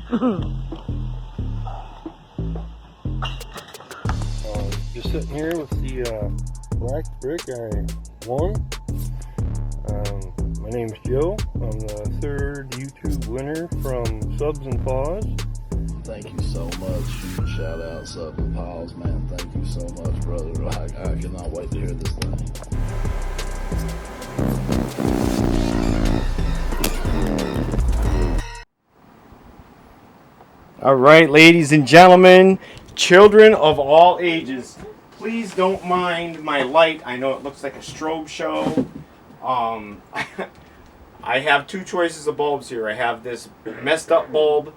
Just sitting here with the black brick I won. My name's Joe. I'm the third YouTube winner from Subs and Paws. Thank you so much. Shout out Subs and Paws, man. Thank you so much, brother. I cannot wait to hear this thing. All right, ladies and gentlemen, children of all ages, please don't mind my light. I know it looks like a strobe show. I have two choices of bulbs here. I have this messed up bulb,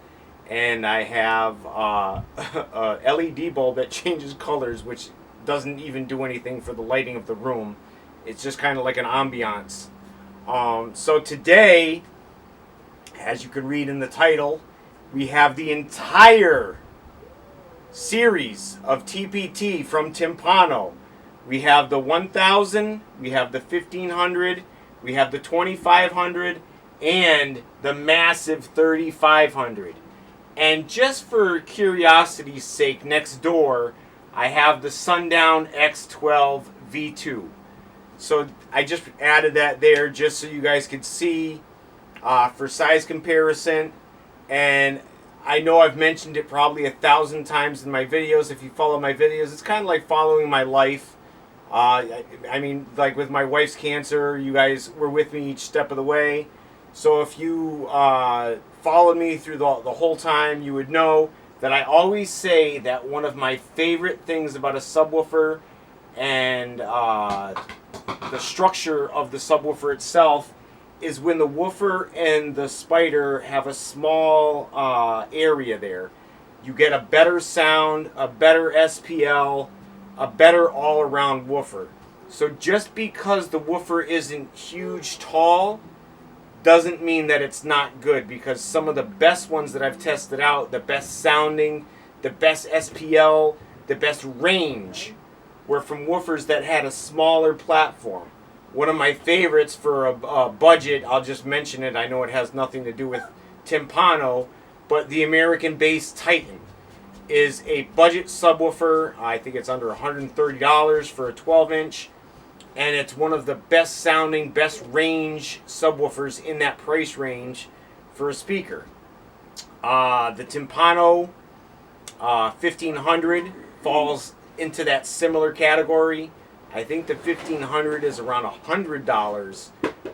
and I have a LED bulb that changes colors, which doesn't even do anything for the lighting of the room. It's just kind of like an ambiance. So today, as you can read in the title, we have the entire series of TPT from Timpano. We have the 1000, we have the 1500, we have the 2500, and the massive 3500. And just for curiosity's sake, next door, I have the Sundown X12 V2. So I just added that there just so you guys could see for size comparison. And I know I've mentioned it probably 1,000 times in my videos. If you follow my videos, it's kind of like following my life. I mean, like with my wife's cancer, you guys were with me each step of the way. So if you followed me through the whole time, you would know that I always say that one of my favorite things about a subwoofer and the structure of the subwoofer itself is when the woofer and the spider have a small area there. You get a better sound, a better SPL, a better all-around woofer. So just because the woofer isn't huge, tall, doesn't mean that it's not good, because some of the best ones that I've tested out, the best sounding, the best SPL, the best range, were from woofers that had a smaller platform. One of my favorites for a budget, I'll just mention it, I know it has nothing to do with Timpano, but the American-based Titan is a budget subwoofer. I think it's under $130 for a 12-inch, and it's one of the best sounding, best range subwoofers in that price range for a speaker. The Timpano 1500 falls into that similar category. I think the 1500 is around $100,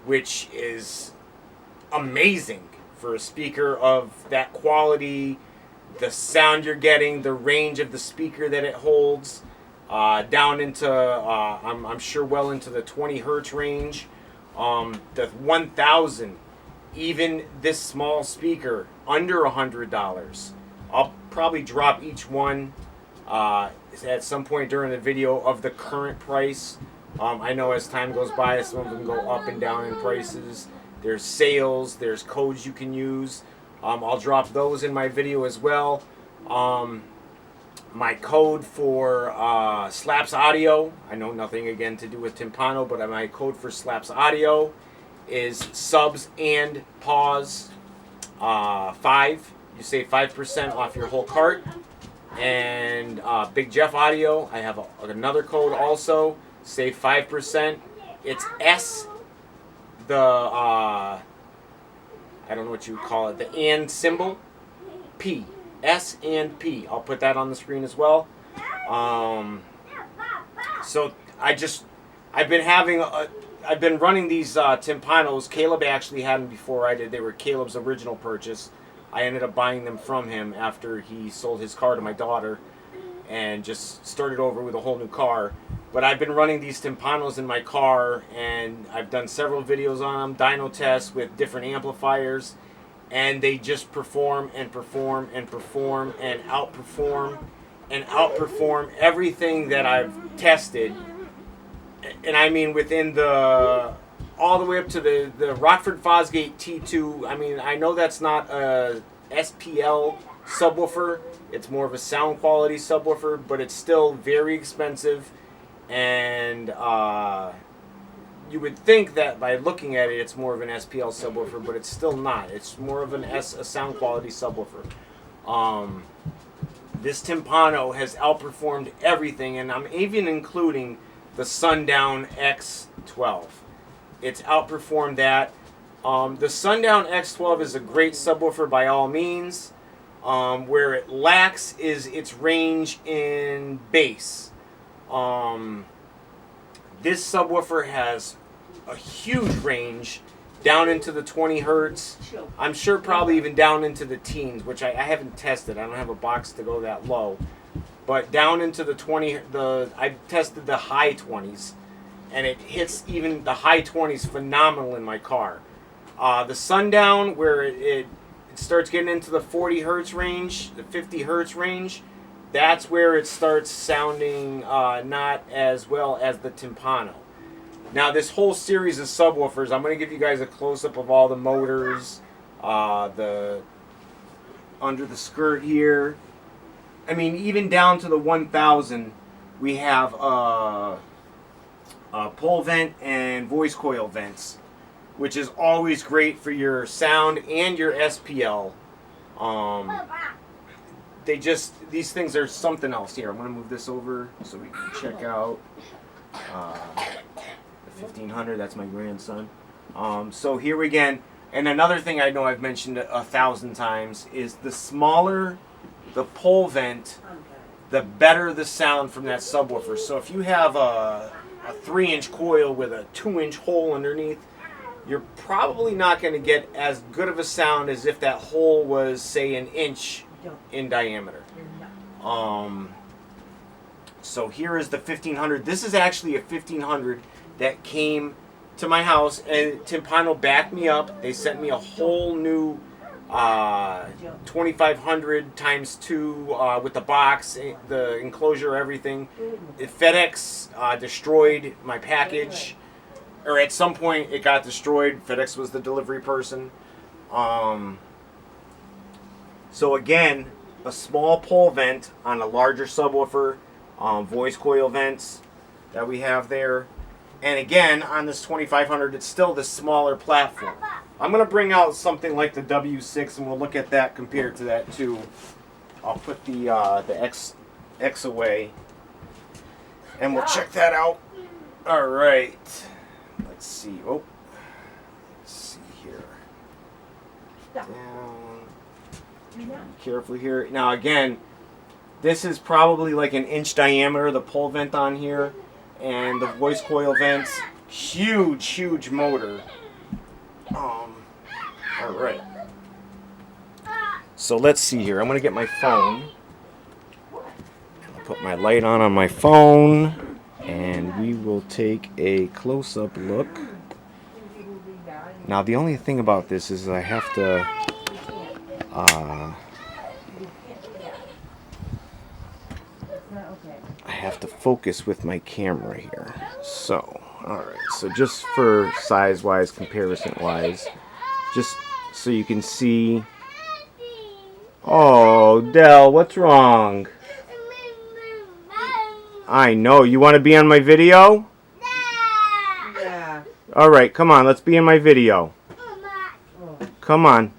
which is amazing for a speaker of that quality, the sound you're getting, the range of the speaker that it holds, down into, I'm sure well into the 20 hertz range. The 1000, even this small speaker, under $100. I'll probably drop each one at some point during the video of the current price. I know as time goes by, some of them go up and down in prices. There's sales, there's codes you can use. I'll drop those in my video as well. My code for Slaps Audio, I know nothing again to do with Timpano, but my code for Slaps Audio is Subs and Paws 5. You save 5% off your whole cart. And Big Jeff Audio, I have another code also, save 5%. It's S, the I don't know what you would call it, the and symbol, P, S and P. I'll put that on the screen as well. So I've been running these Timpanos. Caleb actually had them before I did. They were Caleb's original purchase. I ended up buying them from him after he sold his car to my daughter and just started over with a whole new car. But I've been running these Timpanos in my car, and I've done several videos on them, dyno tests with different amplifiers, and they just perform and perform and perform and outperform everything that I've tested. And I mean within the all the way up to the Rockford Fosgate T2. I mean, I know that's not a SPL subwoofer. It's more of a sound quality subwoofer, but it's still very expensive. And you would think that by looking at it, it's more of an SPL subwoofer, but it's still not. It's more of a sound quality subwoofer. This Timpano has outperformed everything, and I'm even including the Sundown X12. It's outperformed that. The Sundown X12 is a great subwoofer by all means. Where it lacks is its range in bass. This subwoofer has a huge range down into the 20 hertz. I'm sure probably even down into the teens, which I haven't tested. I don't have a box to go that low. But down into the 20, I've tested the high 20s, and it hits even the high 20s phenomenal in my car. The Sundown, where it starts getting into the 40 hertz range, the 50 hertz range, that's where it starts sounding not as well as the Timpano. Now, this whole series of subwoofers, I'm going to give you guys a close-up of all the motors, the under the skirt here. I mean, even down to the 1000, we have pole vent and voice coil vents, which is always great for your sound and your SPL. These things are something else. Here, I'm going to move this over so we can check out the 1500. That's my grandson. So here again, and another thing I know I've mentioned 1,000 times is the smaller the pole vent, the better the sound from that subwoofer. So if you have a 3-inch coil with a 2-inch hole underneath, you're probably not going to get as good of a sound as if that hole was, say, 1 inch in diameter. So here is the 1500. This is actually a 1500 that came to my house, and Timpano backed me up. They sent me a whole new 2500 times 2 with the box, the enclosure, everything. FedEx destroyed my package, or at some point it got destroyed. FedEx was the delivery person. So again, a small pole vent on a larger subwoofer, voice coil vents that we have there. And again, on this 2500, it's still the smaller platform. I'm going to bring out something like the W6, and we'll look at that compared to that too. I'll put the X away, and we'll check that out. All right. Let's see. Oh, let's see here. Down. Be careful here. Now again, this is probably like 1 inch diameter, the pole vent on here, and the voice coil vents. Huge motor. All right. So let's see here. I'm gonna get my phone. I'll put my light on my phone, and we will take a close-up look. Now the only thing about this is I have to focus with my camera here. So, alright, so just for size-wise, comparison-wise, just so you can see. Oh, Dell, what's wrong? I know, you want to be on my video? Yeah. Alright, come on, let's be in my video. Come on.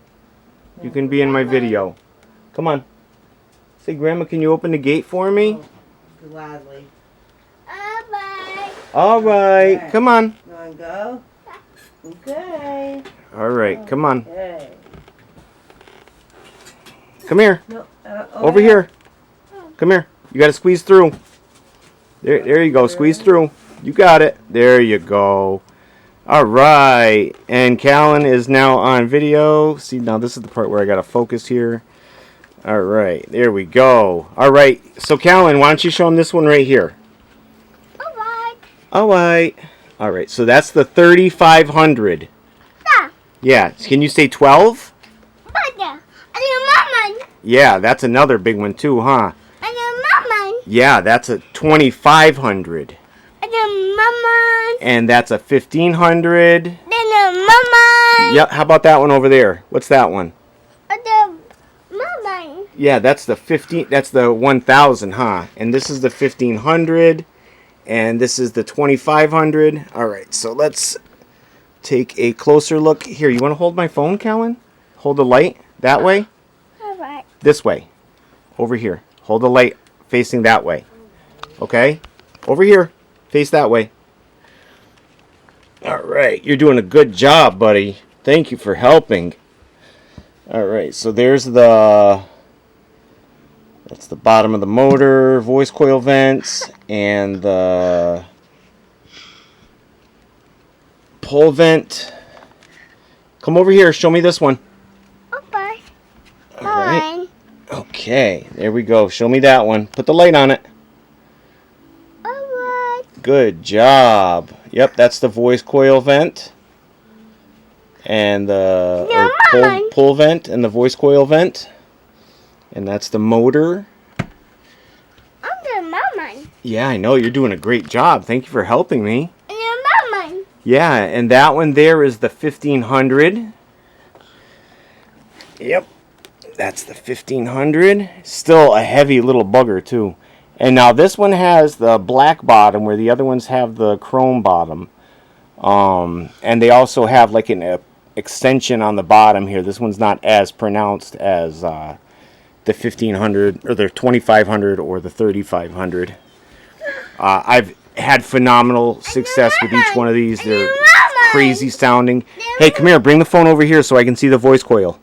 You can be in my video. Come on. Say, Grandma, can you open the gate for me? Oh, gladly. Alright, Okay. come on. You want to go? Okay. Alright, come on. Okay. Come here. No, Over here. Come here. You gotta squeeze through. There you go. Squeeze through. You got it. There you go. Alright. And Callan is now on video. See, now this is the part where I gotta focus here. Alright. There we go. Alright. So Callan, why don't you show him this one right here? Alright. Alright. So that's the 3500. Yeah. Can you say 12? Yeah, that's another big one too, huh? Yeah, that's a 2500. And that's a 1500. Yep, how about that one over there? What's that one? Yeah, that's the 1000, huh? And this is the 1500, and this is the 2500. All right, so let's take a closer look. Here, you want to hold my phone, Callan? Hold the light that way? this way. Over here. Hold the light facing that way. Okay? Over here. Face that way. Alright, you're doing a good job, buddy. Thank you for helping. Alright, so there's that's the bottom of the motor, voice coil vents, and the pull vent. Come over here, show me this one. Okay. Alright. Okay, there we go. Show me that one. Put the light on it. Alright. Good job. Yep, that's the voice coil vent. And the pull vent and the voice coil vent. And that's the motor. I'm the mama. Yeah, I know. You're doing a great job. Thank you for helping me. And the mama. Yeah, and that one there is the 1500. Yep, that's the 1500. Still a heavy little bugger, too. And now this one has the black bottom where the other ones have the chrome bottom. And they also have like an extension on the bottom here. This one's not as pronounced as the 1500 or the 2500 or the 3500. I've had phenomenal success with each one of these. They're crazy sounding. Hey, come here. Bring the phone over here so I can see the voice coil.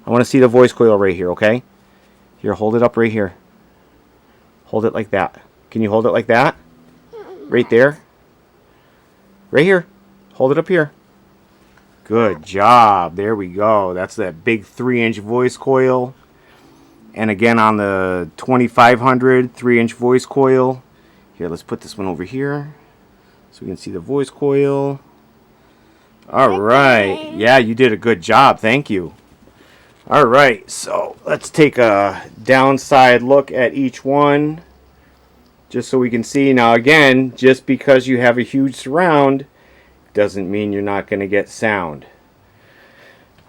I want to see the voice coil right here, okay? Here, hold it up right here. Hold it like that. Can you hold it like that? Right there? Right here. Hold it up here. Good job. There we go. That's that big 3-inch voice coil. And again on the 2500, 3-inch voice coil. Here, let's put this one over here so we can see the voice coil. All right. Yeah, you did a good job. Thank you. All right, so let's take a downside look at each one just so we can see. Now again, just because you have a huge surround doesn't mean you're not going to get sound.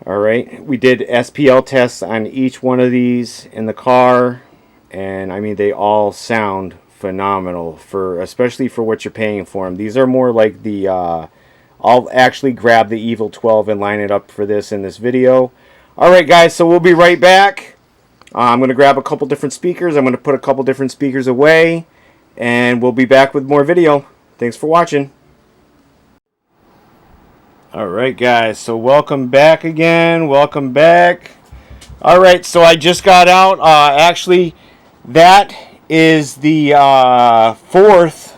All right, we did SPL tests on each one of these in the car, and I mean they all sound phenomenal, especially for what you're paying for them. These are more like the I'll actually grab the Evil 12 and line it up for this in this video. Alright guys, so we'll be right back. I'm going to grab a couple different speakers. I'm going to put a couple different speakers away. And we'll be back with more video. Thanks for watching. Alright guys, so welcome back again. Welcome back. Alright, so I just got out. Actually, that is the 4th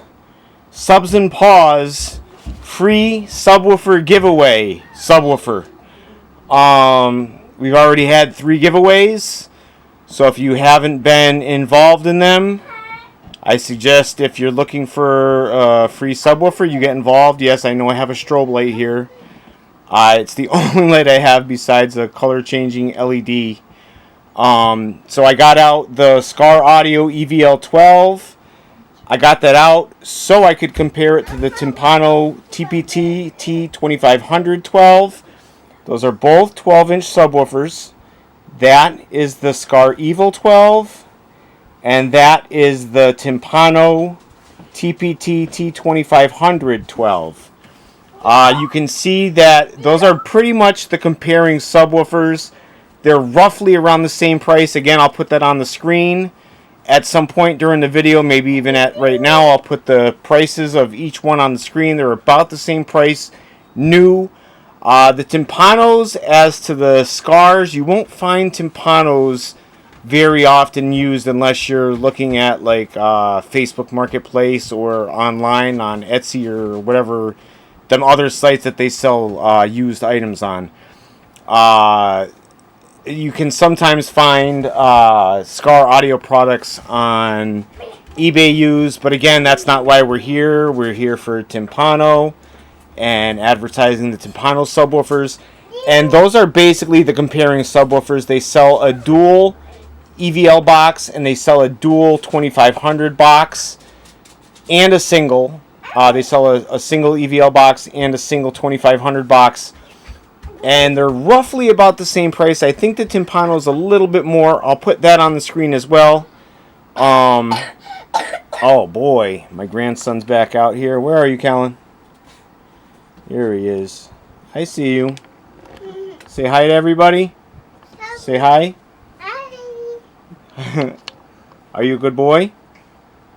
Subs and Paws free subwoofer giveaway. Subwoofer. We've already had 3 giveaways, so if you haven't been involved in them, I suggest if you're looking for a free subwoofer, you get involved. Yes, I know I have a strobe light here. It's the only light I have besides a color-changing LED. So I got out the Scar Audio EVL12. I got that out so I could compare it to the Timpano TPT-T2500 12. Those are both 12-inch subwoofers. That is the Scar Evil 12. And that is the Timpano TPT-T2500 12. You can see that those are pretty much the comparing subwoofers. They're roughly around the same price. Again, I'll put that on the screen at some point during the video, maybe even at right now. I'll put the prices of each one on the screen. They're about the same price, new. The Timpanos, as to the Scars, you won't find Timpanos very often used unless you're looking at like Facebook Marketplace or online on Etsy or whatever, them other sites that they sell used items on. You can sometimes find Scar Audio products on eBay used, but again, that's not why we're here. We're here for Timpano and advertising the Timpano subwoofers. And those are basically the comparing subwoofers. They sell a dual EVL box and they sell a dual 2500 box and a single. They sell a single EVL box and a single 2500 box. And they're roughly about the same price. I think the Timpano is a little bit more. I'll put that on the screen as well. Oh boy, my grandson's back out here. Where are you, Callan? Here he is. I see you. Say hi to everybody. Say hi. Are you a good boy?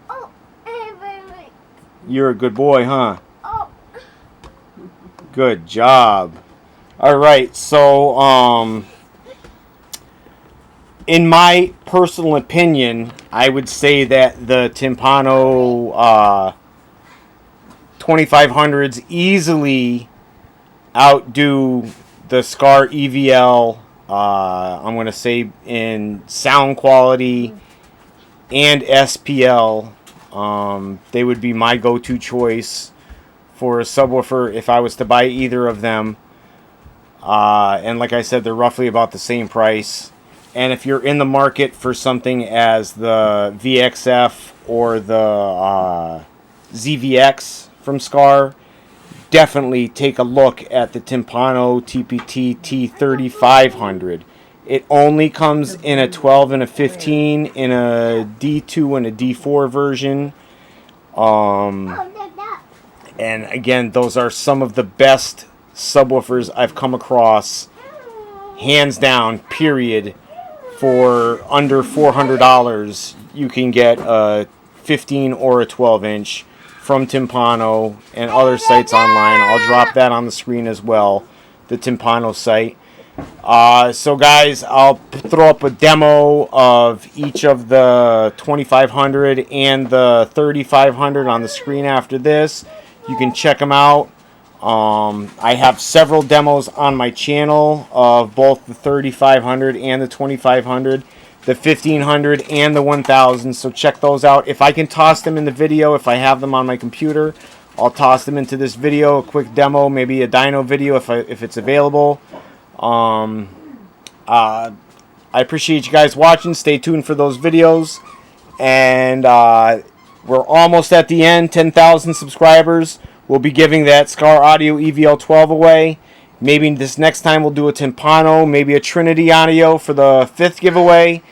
Oh, wait. You're a good boy, huh? Oh, Good job. All right, so in my personal opinion, I would say that the Timpano 2500s easily outdo the Scar EVL. I'm going to say in sound quality and SPL. They would be my go-to choice for a subwoofer if I was to buy either of them. And like I said, they're roughly about the same price. And if you're in the market for something as the VXF or the ZVX from Scar, definitely take a look at the Timpano TPT-T3500. It only comes in a 12 and a 15, in a D2 and a D4 version. And again, those are some of the best subwoofers I've come across, hands down, period. For under $400, you can get a 15 or a 12-inch from Timpano and other sites online. I'll drop that on the screen as well, the Timpano site. So guys, I'll throw up a demo of each of the 2500 and the 3500 on the screen after this. You can check them out. I have several demos on my channel of both the 3500 and the 2500, the 1500 and the 1000, so check those out. If I can toss them in the video, if I have them on my computer, I'll toss them into this video, a quick demo, maybe a dyno video if it's available. I appreciate you guys watching. Stay tuned for those videos. And we're almost at the end, 10,000 subscribers. We'll be giving that Scar Audio EVL 12 away. Maybe this next time we'll do a Timpano, maybe a Trinity Audio for the 5th giveaway.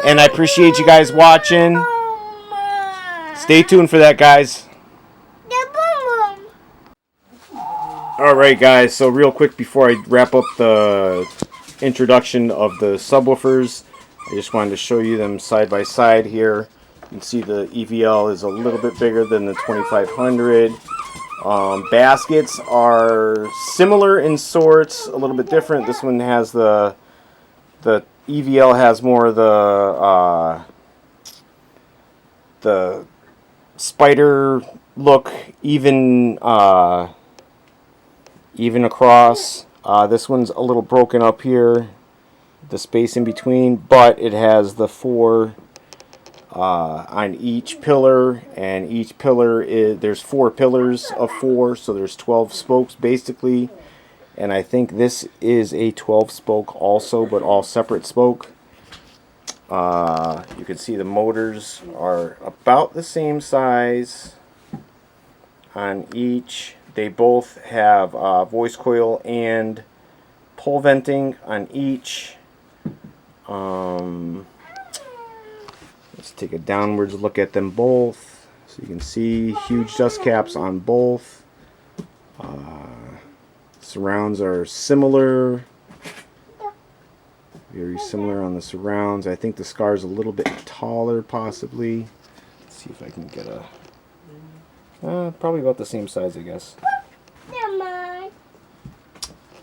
And I appreciate you guys watching. Stay tuned for that, guys. Alright guys, so real quick before I wrap up the introduction of the subwoofers, I just wanted to show you them side by side here. You can see the EVL is a little bit bigger than the 2500. Baskets are similar in sorts, a little bit different. This one has the EVL has more of the spider look, even across. This one's a little broken up here, the space in between, but it has the 4 on each pillar, and each pillar there's 4 pillars of 4, so there's 12 spokes basically, and I think this is a 12 spoke also, but all separate spoke. You can see the motors are about the same size on each. They both have voice coil and pole venting on each. Let's take a downwards look at them both. So you can see huge dust caps on both. Surrounds are similar. Very similar on the surrounds. I think the Scar's a little bit taller possibly. Let's see if I can get a... probably about the same size, I guess.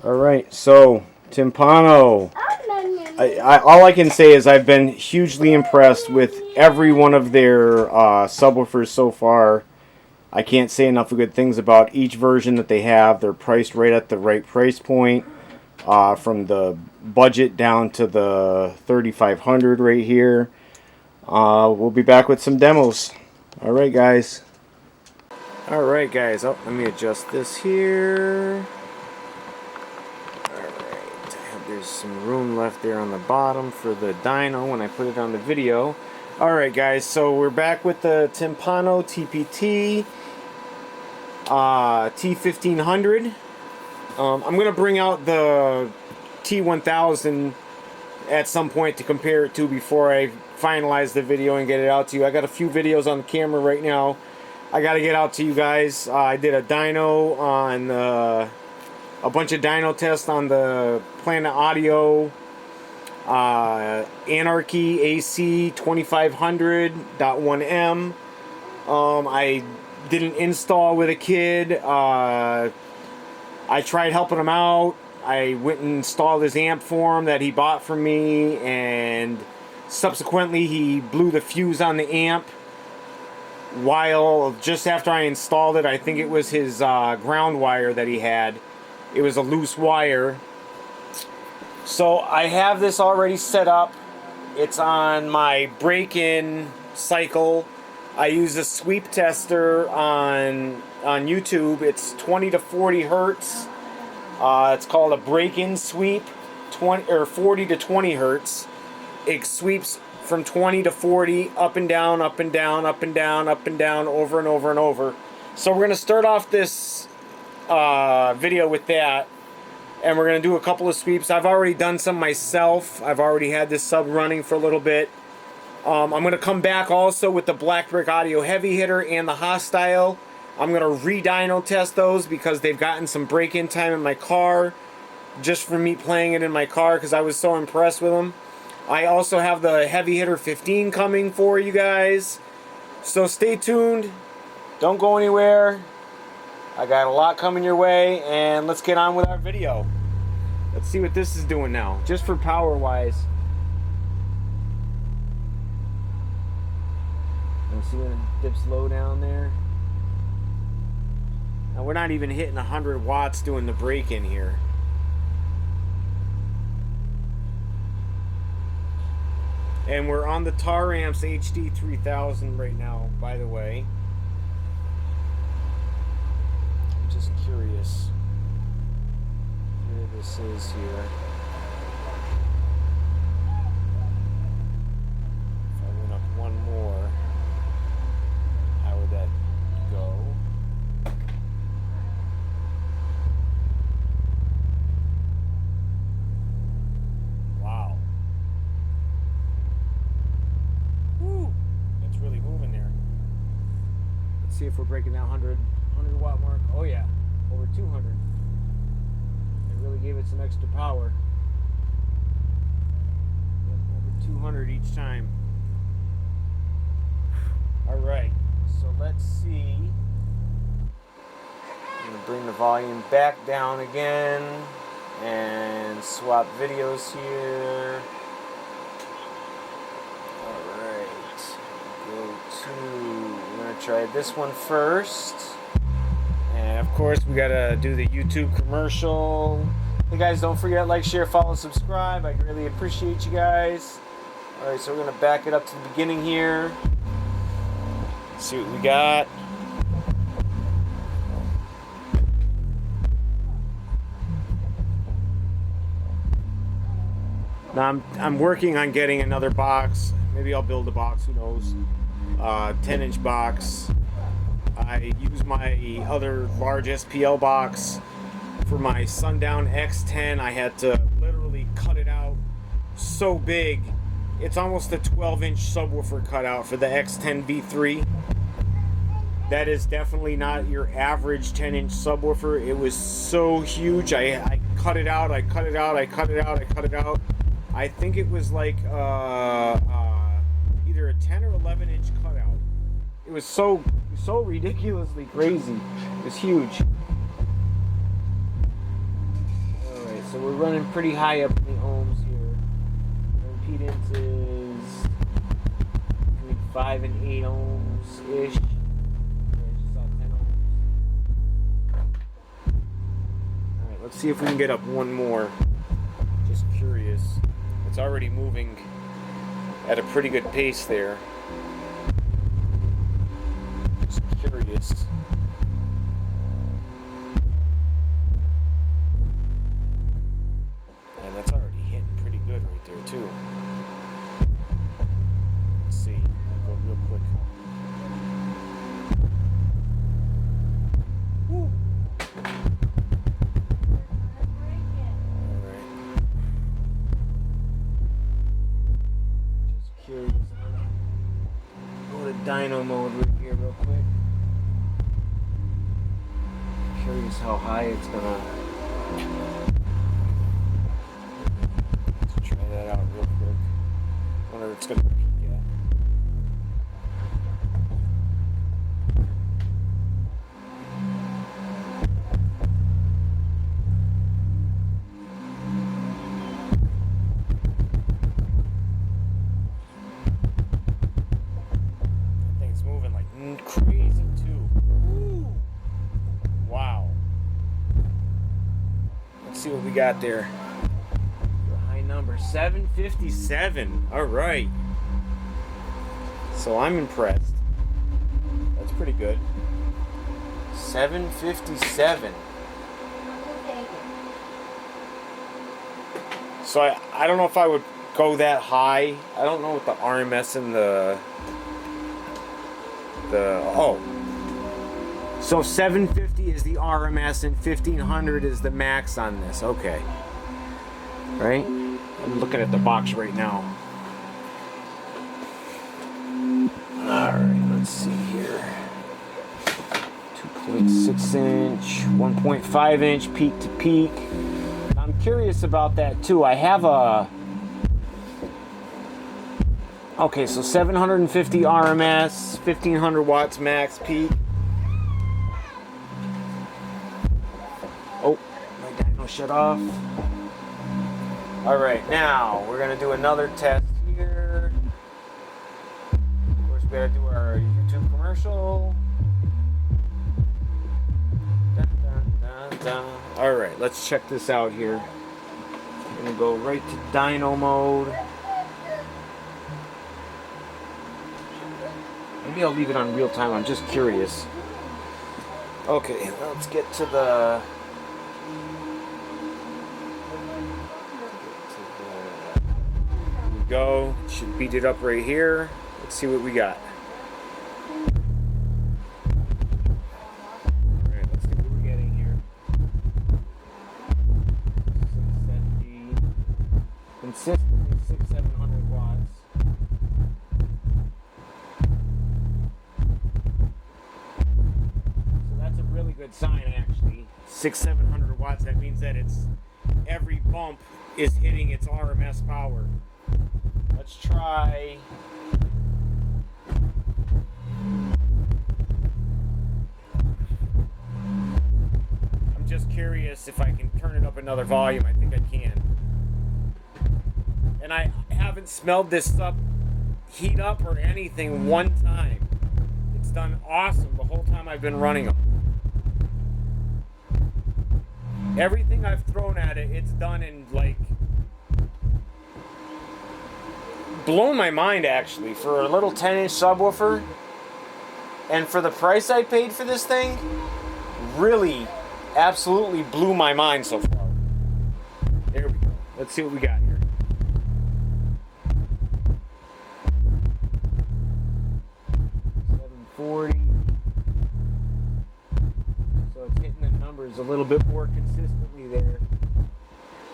Alright, so Timpano. All I can say is I've been hugely impressed with every one of their subwoofers so far. I can't say enough good things about each version that they have. They're priced right at the right price point, from the budget down to the 3500 right here. We'll be back with some demos. Alright guys. Alright guys, let me adjust this here. There's some room left there on the bottom for the dyno when I put it on the video. Alright guys, so we're back with the Timpano TPT T1500. I'm going to bring out the T1000 at some point to compare it to before I finalize the video and get it out to you. I got a few videos on the camera right now I got to get out to you guys. I did a dyno on... a bunch of dyno tests on the Planet Audio Anarchy AC 2500.1M. I did an install with a kid. I tried helping him out. I went and installed his amp for him that he bought from me, and subsequently he blew the fuse on the amp while just after I installed it. I think it was his ground wire that he had. It was a loose wire. So I have this already set up. It's on my break-in cycle. I use a sweep tester on YouTube. It's 20 to 40 hertz. It's called a break-in sweep, 40 to 20 hertz. It sweeps from 20 to 40, up and down, up and down, up and down, up and down, over and over and over. So we're going to start off this video with that, and we're going to do a couple of sweeps. I've already done some myself. I've already had this sub running for a little bit. I'm going to come back also with the Black Brick Audio Heavy Hitter and the Hostile. I'm going to re-dyno test those because they've gotten some break-in time in my car just from me playing it in my car because I was so impressed with them. I also have the Heavy Hitter 15 coming for you guys. So stay tuned. Don't go anywhere. I got a lot coming your way, and let's get on with our video. Let's see what this is doing now, just for power-wise. You see when it dips low down there? Now we're not even hitting 100 watts doing the break-in here. And we're on the Tar Amps HD3000 right now, by the way. I'm just curious where this is here. If I went up one more, how would that go? Wow. Woo! It's really moving there. Let's see if we're breaking that 100 watt mark. Oh yeah, over 200. It really gave it some extra power. Yep, over 200 each time. Alright, so let's see. I'm going to bring the volume back down again and swap videos here. Alright, we're going to try this one first. And of course, we got to do the YouTube commercial. Hey guys, don't forget to like, share, follow, subscribe. I greatly appreciate you guys. Alright, so we're going to back it up to the beginning here. Let's see what we got. Now I'm working on getting another box. Maybe I'll build a box, who knows. 10-inch box. I use my other large SPL box for my Sundown X10. I had to literally cut it out so big. It's almost a 12-inch subwoofer cutout for the X10 V3. That is definitely not your average 10-inch subwoofer. It was so huge. I cut it out, I cut it out, I cut it out, I cut it out. I think it was like either a 10 or 11-inch cutout. It was so ridiculously crazy. It was huge. Alright, so we're running pretty high up in the ohms here. Our impedance is between 5 and 8 ohms-ish. Just saw 10 ohms. Alright, let's see if we can get up one more. Just curious. It's already moving at a pretty good pace there. Just curious. And that's already hitting pretty good right there too. Let's see. I'll go real quick. Woo. Go to Dyno mode right here real quick. Curious how high it's gonna. Let's try that out real it's gonna peak at. That thing's moving like crazy too. Woo. Wow. Let's see what we got there. High number 757. All right. So I'm impressed. That's pretty good. 757. So I don't know if I would go that high. I don't know what the RMS and the oh. So 750 is the RMS and 1500 is the max on this. Okay. Right? I'm looking at the box right now. Alright, let's see here. 2.6 inch, 1.5 inch peak to peak. I'm curious about that too. I have a... Okay, so 750 RMS, 1500 watts max peak. Oh, my dyno shut off. Alright, now we're going to do another test here. Of course, we got to do our YouTube commercial. Dun, dun, dun, dun. Alright, let's check this out here. We're going to go right to dyno mode. Maybe I'll leave it on real time, I'm just curious. Okay, let's get to the... Go. Should beat it up right here. Let's see what we got. Alright, let's see what we're getting here. 670. Consistently 600-700 watts. So that's a really good sign actually. 600-700 watts, that means that it's every bump is hitting its RMS power. Let's try. I'm just curious if I can turn it up another volume. I think I can. And I haven't smelled this up, heat up or anything one time. It's done awesome the whole time I've been running them. Everything I've thrown at it, it's done in like... blown my mind actually for a little 10-inch subwoofer, and for the price I paid for this thing, really absolutely blew my mind so far. There we go. Let's see what we got here. $740. So it's hitting the numbers a little bit more consistently there.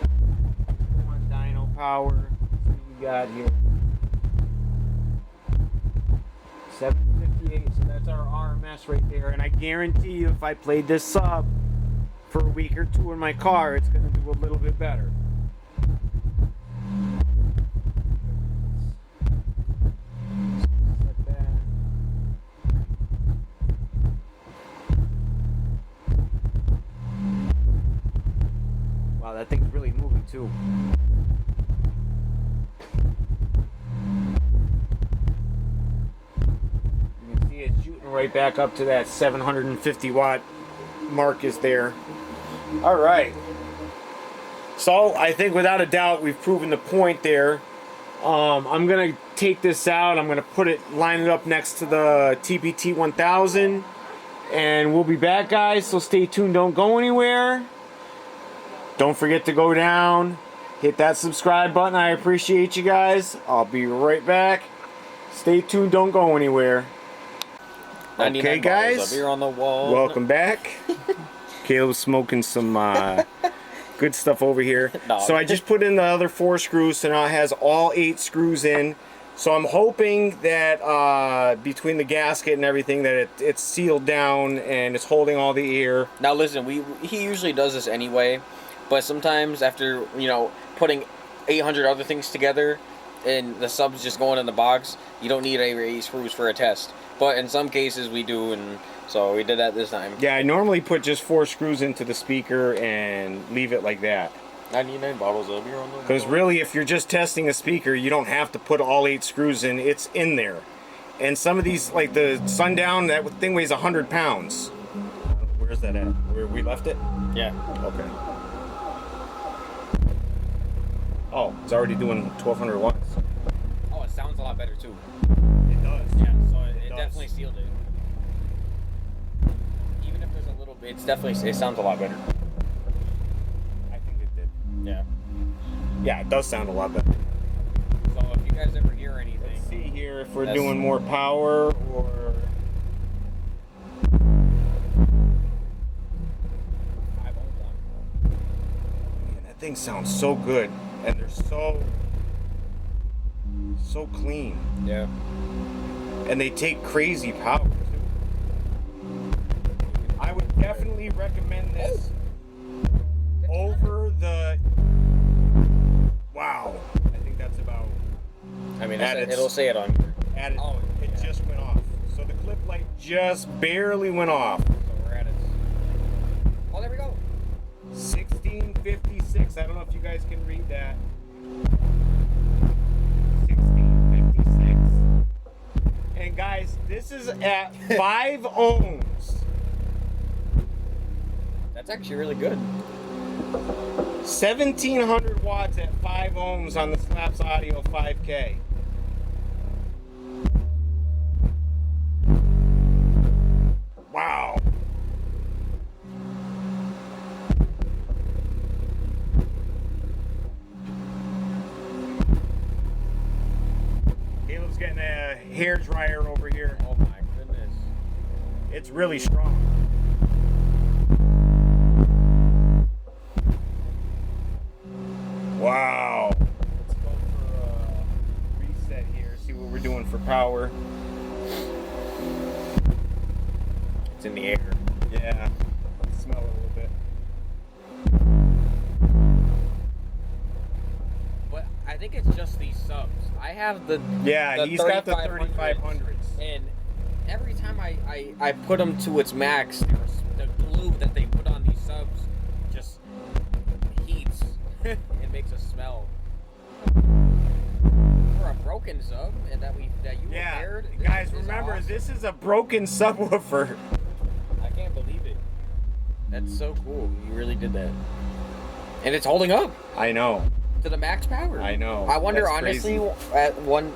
Come on, dyno power. Let's see what we got here. 758, so that's our RMS right there, and I guarantee you if I played this sub for a week or two in my car, it's going to do a little bit better. Set that. Wow, that thing's really moving too. It's shooting right back up to that 750 watt mark is there. All right. So I think without a doubt we've proven the point there. I'm gonna take this out. I'm gonna line it up next to the TPT-1000, and we'll be back, guys. So stay tuned. Don't go anywhere. Don't forget to go down, hit that subscribe button. I appreciate you guys. I'll be right back. Stay tuned. Don't go anywhere. Okay, guys, up here on the wall. Welcome back. Caleb's smoking some good stuff over here. No. So I just put in the other 4 screws, so now it has all 8 screws in. So I'm hoping that between the gasket and everything that it's sealed down and it's holding all the air. Now listen, he usually does this anyway, but sometimes after, you know, putting 800 other things together, and the sub's just going in the box, you don't need 8 screws for a test. But in some cases we do, and so we did that this time. Yeah, I normally put just 4 screws into the speaker and leave it like that. 99 bottles of beer on the Because really, if you're just testing a speaker, you don't have to put all 8 screws in. It's in there. And some of these, like the Sundown, that thing weighs 100 pounds. Where's that at? Where we left it? Yeah. Okay. Oh, it's already doing 1200 watts. Oh, it sounds a lot better too. It does. Yeah, so it does. definitely sealed it. Even if there's a little bit, it sounds a lot better. I think it did. Yeah. Yeah, it does sound a lot better. So if you guys ever hear anything, Let's see here if we're doing more power or... Man, that thing sounds so good. And they're so clean. yeah. And they take crazy power too. I would definitely recommend this over the... Wow. I think that's about... I mean, At its- it'll say it on here. Added, Oh, it yeah. just went off. So the clip light just barely went off. So we're at it. Oh, there we go. 1656. I don't know if you guys can read that. 1656. And guys, this is at 5 ohms. That's actually really good. 1700 watts at 5 ohms on the Slaps Audio 5K. Wow. Caleb's getting a hair dryer over here. Oh my goodness. It's really strong. Wow. Let's go for a reset here, see what we're doing for power. It's in the air. Yeah. Smell it a little bit. But I think it's just these subs. I have the Yeah, he's got the 3500s. And every time I put them to its max, the glue that they put on these subs just heats. It makes a smell. For a broken sub and that you Yeah, repaired. guys, this is remember, awesome. this is a broken subwoofer. I can't believe it. That's so cool. You really did that. And it's holding up I know. to the max power. I know. I wonder, That's honestly, crazy. at one...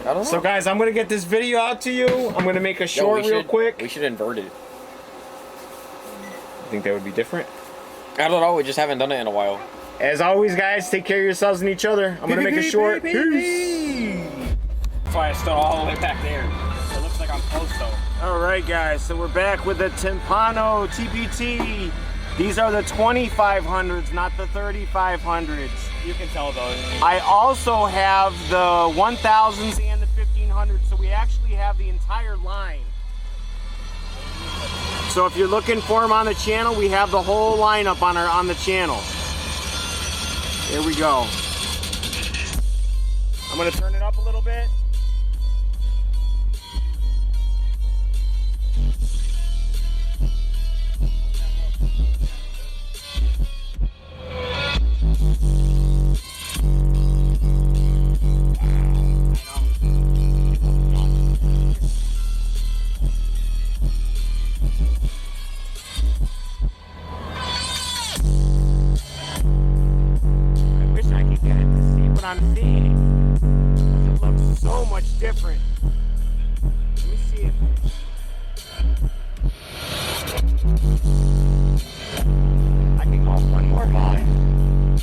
I don't know. So, guys, I'm going to get this video out to you. I'm going to make a Yo, short real quick. We should invert it. I think that would be different. I don't know. We just haven't done it in a while. As always, guys, take care of yourselves and each other. I'm going to make a short. Peace. That's why I stood all the way back there. It looks like I'm close, though. All right, guys, so we're back with the Timpano TPT. These are the 2500s, not the 3500s. You can tell, though. I also have the 1000s and the 1500s, so we actually have the entire line. So if you're looking for them on the channel, we have the whole lineup on the channel. Here we go. I'm gonna turn it up a little bit. I wish I could get it to see what I'm seeing. It looks so much different. Let me see it. I can go one more volume.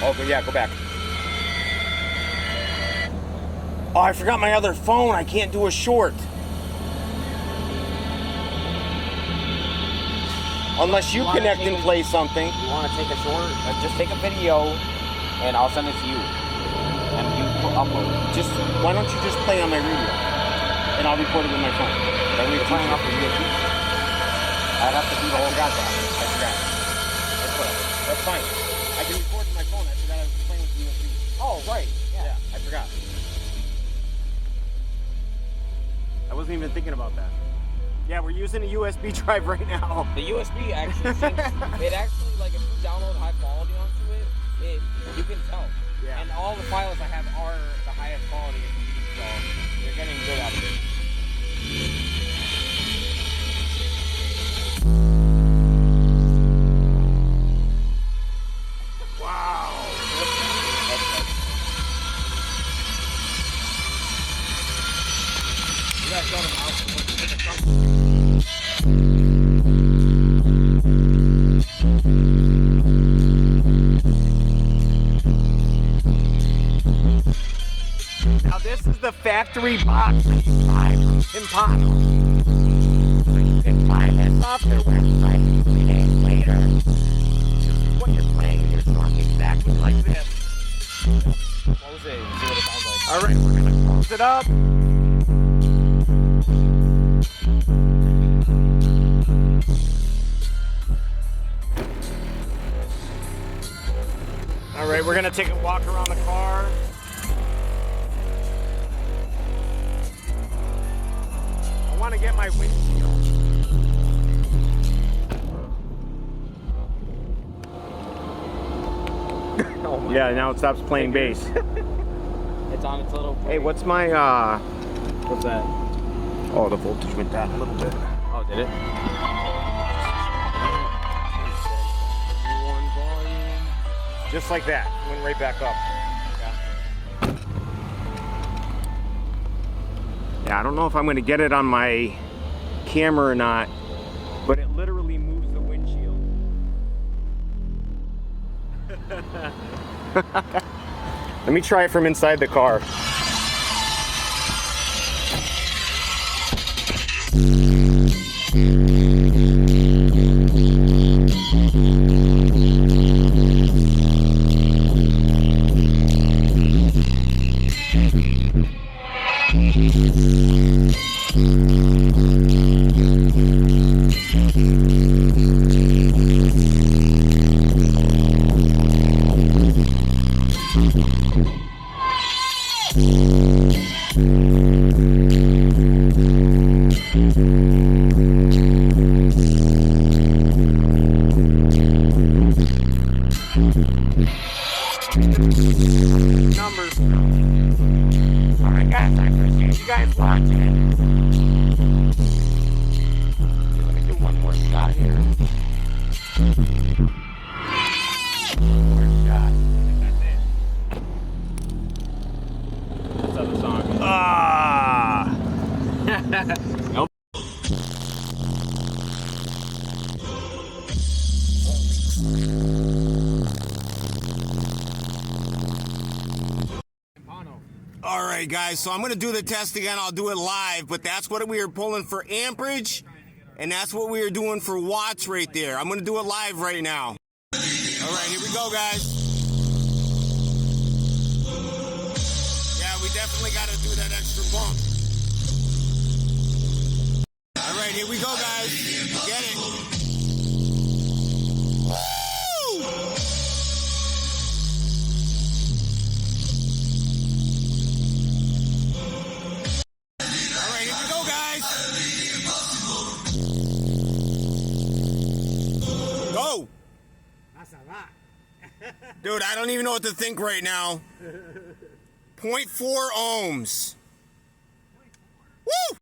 Oh, but yeah, go back. Oh, I forgot my other phone. I can't do a short. Unless you connect and play something. You want to take a short? Just take a video, and I'll send it to you. and you upload it. Just why don't you just play on my radio, and I'll record it with my phone. Then we're playing off the USB. I'd have to do the whole. I forgot. That's whatever. That's fine. I can record with my phone. I forgot I was playing with the USB. Oh, right. Yeah. I forgot. I wasn't even thinking about that. Yeah, we're using a USB drive right now. The USB actually syncs. It actually, like, if you download high quality onto it, you can tell. Yeah. And all the files I have are the highest quality it can be, so you're getting good out of it. Wow. You guys got them out. Now this is the factory box that you buy from Timpano. You can find this off their website 3 days later. What you're playing in your song exactly like this. Close it and see what it sounds like. Alright, we're gonna close it up. Alright, we're gonna take a walk around the car. I want to get my windshield. Oh my Yeah, now it stops playing bass. It's on its little. Hey, what's my What's that? oh, the voltage went down a little bit. Oh, did it? One volume. Just like that. Went right back up. Yeah, I don't know if I'm going to get it on my camera or not, but it literally moves the windshield. Let me try it from inside the car. Numbers. Alright guys, I appreciate you guys watching. Let me do one more shot here. One more shot. That's it. That's how the song is. Ah! Nope. Alright guys, so I'm going to do the test again. I'll do it live, but that's what we were pulling for amperage, and that's what we were doing for watts right there. I'm going to do it live right now. Alright, here we go guys. Yeah, we definitely got to do that extra bump. Alright, here we go guys. Get it. Go! That's a lot. Dude, I don't even know what to think right now. 0.4 ohms. Woo!